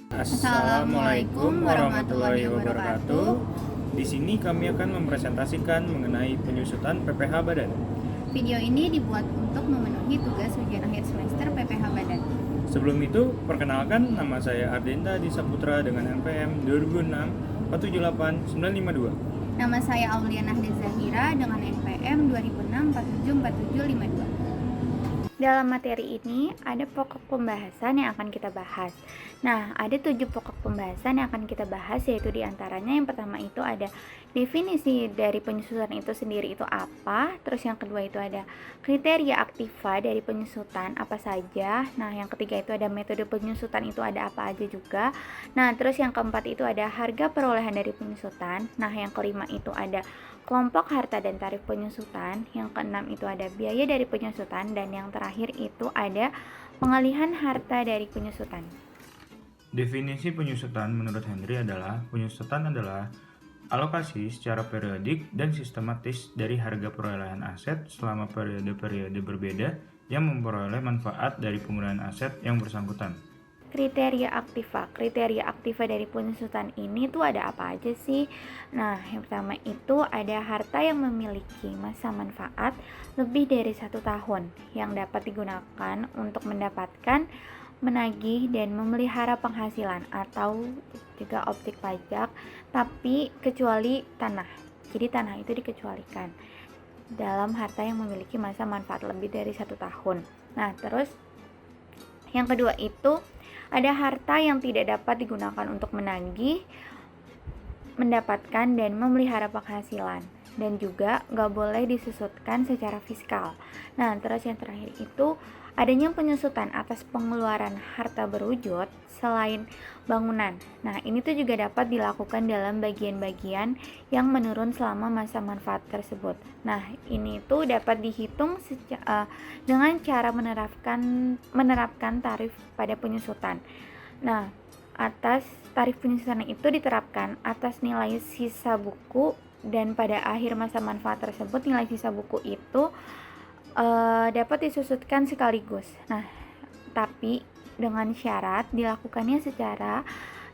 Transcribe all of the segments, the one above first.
Assalamualaikum warahmatullahi wabarakatuh. Di sini kami akan mempresentasikan mengenai penyusutan PPH Badan. Video ini dibuat untuk memenuhi tugas ujian akhir semester PPH Badan. Sebelum itu, perkenalkan nama saya Ardenta Disaputra dengan NPM 2006 478 952. Nama saya Auliana Zahira dengan NPM 2006 474752. Dalam materi ini ada pokok pembahasan yang akan kita bahas. Nah, ada 7 pokok pembahasan yang akan kita bahas, yaitu diantaranya yang pertama itu ada definisi dari penyusutan itu sendiri itu apa. Terus yang kedua itu ada kriteria aktiva dari penyusutan apa saja. Nah, yang ketiga itu ada metode penyusutan itu ada apa aja juga. Nah, terus yang keempat itu ada harga perolehan dari penyusutan. Nah, yang kelima itu ada kelompok harta dan tarif penyusutan. Yang keenam itu ada biaya dari penyusutan. Dan yang terakhir itu ada pengalihan harta dari penyusutan. Definisi penyusutan menurut Henry adalah penyusutan adalah alokasi secara periodik dan sistematis dari harga perolehan aset selama periode-periode berbeda yang memperoleh manfaat dari penggunaan aset yang bersangkutan. Kriteria aktiva dari penyusutan ini tuh ada apa aja sih? Nah, yang pertama itu ada harta yang memiliki masa manfaat lebih dari 1 tahun yang dapat digunakan untuk mendapatkan, menagih, dan memelihara penghasilan atau juga objek pajak, tapi kecuali tanah. Jadi tanah itu dikecualikan dalam harta yang memiliki masa manfaat lebih dari 1 tahun. Nah, terus yang kedua itu ada harta yang tidak dapat digunakan untuk menagih, mendapatkan, dan memelihara penghasilan, dan juga nggak boleh disusutkan secara fiskal. Nah, terus yang terakhir itu adanya penyusutan atas pengeluaran harta berwujud selain bangunan. Nah, ini tuh juga dapat dilakukan dalam bagian-bagian yang menurun selama masa manfaat tersebut. Nah, ini tuh dapat dihitung dengan cara menerapkan tarif pada penyusutan. Nah, atas tarif penyusutan itu diterapkan atas nilai sisa buku, dan pada akhir masa manfaat tersebut nilai sisa buku itu dapat disusutkan sekaligus. Nah, tapi dengan syarat dilakukannya secara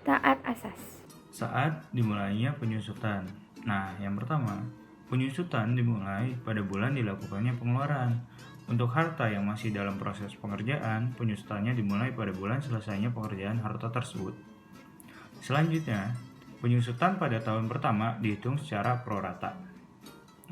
taat asas. Saat dimulainya penyusutan. Nah, yang pertama, penyusutan dimulai pada bulan dilakukannya pengeluaran. Untuk harta yang masih dalam proses pengerjaan, penyusutannya dimulai pada bulan selesainya pengerjaan harta tersebut. Selanjutnya, penyusutan pada tahun pertama dihitung secara prorata.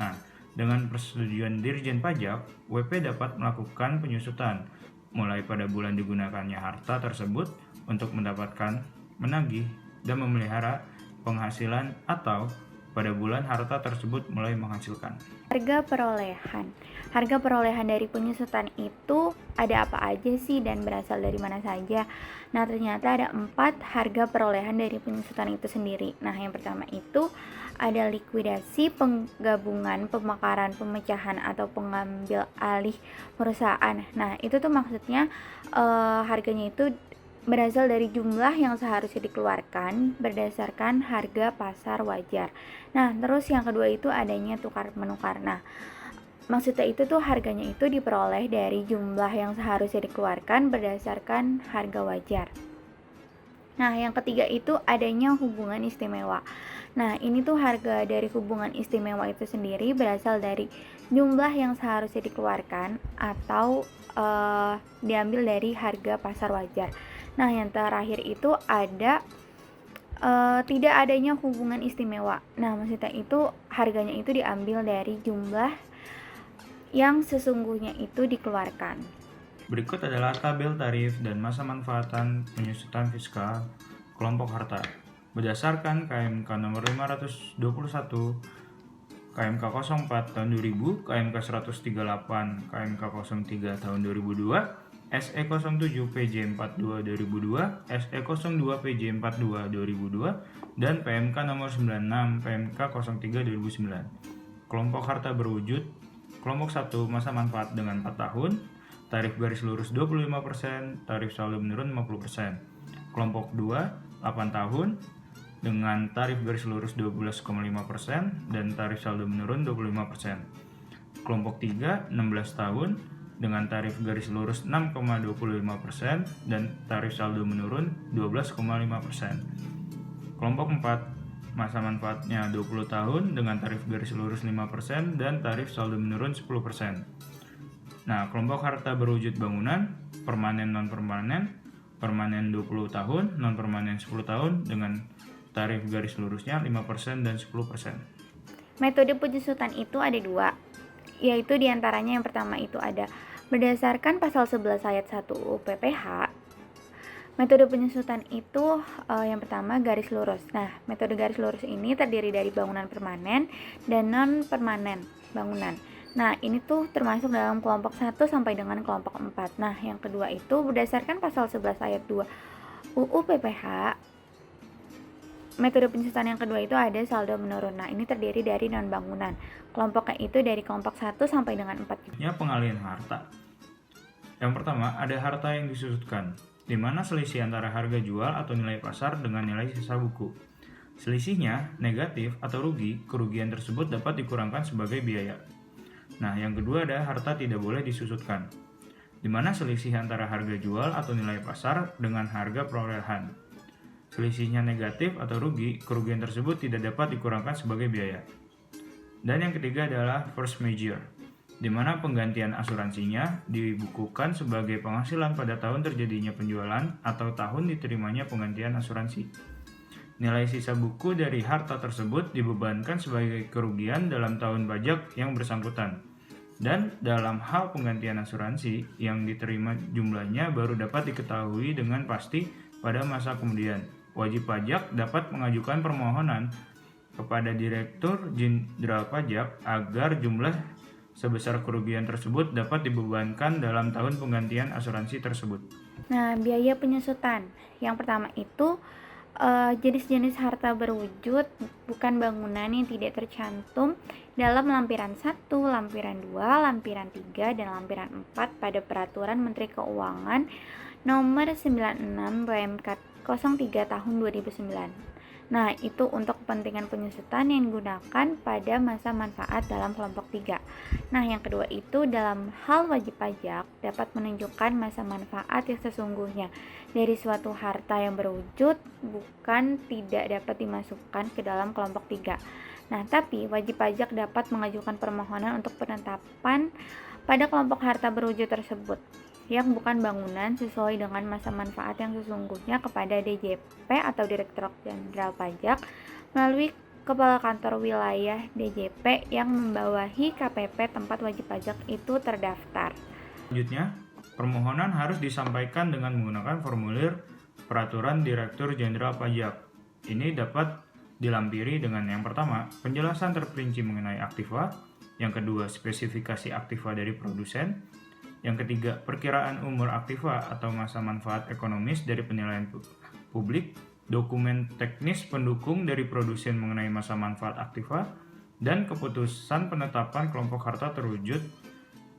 Nah, dengan persetujuan Dirjen Pajak, WP dapat melakukan penyusutan mulai pada bulan digunakannya harta tersebut untuk mendapatkan, menagih, dan memelihara penghasilan atau pada bulan harta tersebut mulai menghasilkan. Harga perolehan dari penyusutan itu ada apa aja sih dan berasal dari mana saja? Nah, ternyata ada 4 harga perolehan dari penyusutan itu sendiri. Nah, yang pertama itu ada likuidasi, penggabungan, pemekaran, pemecahan, atau pengambil alih perusahaan. Nah, itu tuh maksudnya harganya itu berasal dari jumlah yang seharusnya dikeluarkan berdasarkan harga pasar wajar. Nah, terus yang kedua itu adanya tukar menukar. Nah, maksudnya itu tuh harganya itu diperoleh dari jumlah yang seharusnya dikeluarkan berdasarkan harga wajar. Nah, yang ketiga itu adanya hubungan istimewa. Nah, ini tuh harga dari hubungan istimewa itu sendiri berasal dari jumlah yang seharusnya dikeluarkan atau diambil dari harga pasar wajar. Nah, yang terakhir itu ada tidak adanya hubungan istimewa. Nah, maksudnya itu harganya itu diambil dari jumlah yang sesungguhnya itu dikeluarkan. Berikut adalah tabel tarif dan masa manfaatan penyusutan fiskal kelompok harta berdasarkan KMK nomor 521, KMK 04 tahun 2000, KMK 138, KMK 03 tahun 2002, SE 07 PJ 42 2002, SE 02 PJ 42 2002, dan PMK nomor 96 PMK 03 2009. Kelompok harta berwujud. Kelompok 1 masa manfaat dengan 4 tahun, tarif garis lurus 25%, tarif saldo menurun 50%. Kelompok 2 8 tahun dengan tarif garis lurus 12,5% dan tarif saldo menurun 25%. Kelompok 3 16 tahun dengan tarif garis lurus 6,25% dan tarif saldo menurun 12,5%. Kelompok 4, masa manfaatnya 20 tahun dengan tarif garis lurus 5% dan tarif saldo menurun 10%. Nah, kelompok harta berwujud bangunan, permanen non-permanen, permanen 20 tahun, non-permanen 10 tahun dengan tarif garis lurusnya 5% dan 10%. Metode penyusutan itu ada dua, yaitu diantaranya yang pertama itu ada berdasarkan pasal 11 ayat 1 UU PPH. Metode penyusutan itu yang pertama garis lurus. Nah, metode garis lurus ini terdiri dari bangunan permanen dan non-permanen bangunan. Nah, ini tuh termasuk dalam kelompok 1 sampai dengan kelompok 4. Nah, yang kedua itu berdasarkan pasal 11 ayat 2 UU PPH. Metode penyusutan yang kedua itu ada saldo menurun. Nah, ini terdiri dari non-bangunan. Kelompoknya itu dari kelompok 1 sampai dengan 4 juga. Ya, pengalihan harta. Yang pertama, ada harta yang disusutkan, di mana selisih antara harga jual atau nilai pasar dengan nilai sisa buku. Selisihnya negatif atau rugi, kerugian tersebut dapat dikurangkan sebagai biaya. Nah, yang kedua ada harta tidak boleh disusutkan, di mana selisih antara harga jual atau nilai pasar dengan harga perolehan. Selisihnya negatif atau rugi, kerugian tersebut tidak dapat dikurangkan sebagai biaya. Dan yang ketiga adalah force majeure, di mana penggantian asuransinya dibukukan sebagai penghasilan pada tahun terjadinya penjualan atau tahun diterimanya penggantian asuransi. Nilai sisa buku dari harta tersebut dibebankan sebagai kerugian dalam tahun pajak yang bersangkutan. Dan dalam hal penggantian asuransi, yang diterima jumlahnya baru dapat diketahui dengan pasti pada masa kemudian. Wajib pajak dapat mengajukan permohonan kepada Direktur Jenderal Pajak agar jumlah sebesar kerugian tersebut dapat dibebankan dalam tahun penggantian asuransi tersebut. Nah, biaya penyusutan. Yang pertama itu jenis-jenis harta berwujud bukan bangunan yang tidak tercantum dalam lampiran 1, lampiran 2, lampiran 3, dan lampiran 4 pada Peraturan Menteri Keuangan Nomor 96 PMK 03 Tahun 2009. Nah, itu untuk kepentingan penyusutan yang digunakan pada masa manfaat dalam kelompok 3. Nah, yang kedua itu dalam hal wajib pajak dapat menunjukkan masa manfaat yang sesungguhnya dari suatu harta yang berwujud bukan tidak dapat dimasukkan ke dalam kelompok 3. Nah, tapi wajib pajak dapat mengajukan permohonan untuk penetapan pada kelompok harta berwujud tersebut yang bukan bangunan sesuai dengan masa manfaat yang sesungguhnya kepada DJP atau Direktorat Jenderal Pajak melalui Kepala Kantor Wilayah DJP yang membawahi KPP tempat wajib pajak itu terdaftar. Selanjutnya, permohonan harus disampaikan dengan menggunakan formulir Peraturan Direktur Jenderal Pajak. Ini dapat dilampiri dengan yang pertama, penjelasan terperinci mengenai aktiva, yang kedua, spesifikasi aktiva dari produsen, yang ketiga, perkiraan umur aktiva atau masa manfaat ekonomis dari penilaian publik, dokumen teknis pendukung dari produsen mengenai masa manfaat aktiva, dan keputusan penetapan kelompok harta terwujud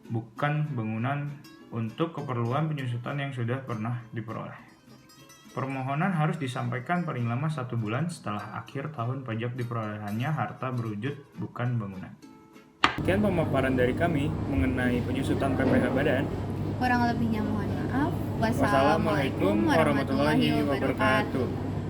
bukan bangunan untuk keperluan penyusutan yang sudah pernah diperoleh. Permohonan harus disampaikan paling lama 1 bulan setelah akhir tahun pajak diperolehannya harta berwujud bukan bangunan. Sekian pemaparan dari kami mengenai penyusutan PPh Badan. Kurang lebihnya mohon maaf. Wassalamualaikum warahmatullahi wabarakatuh.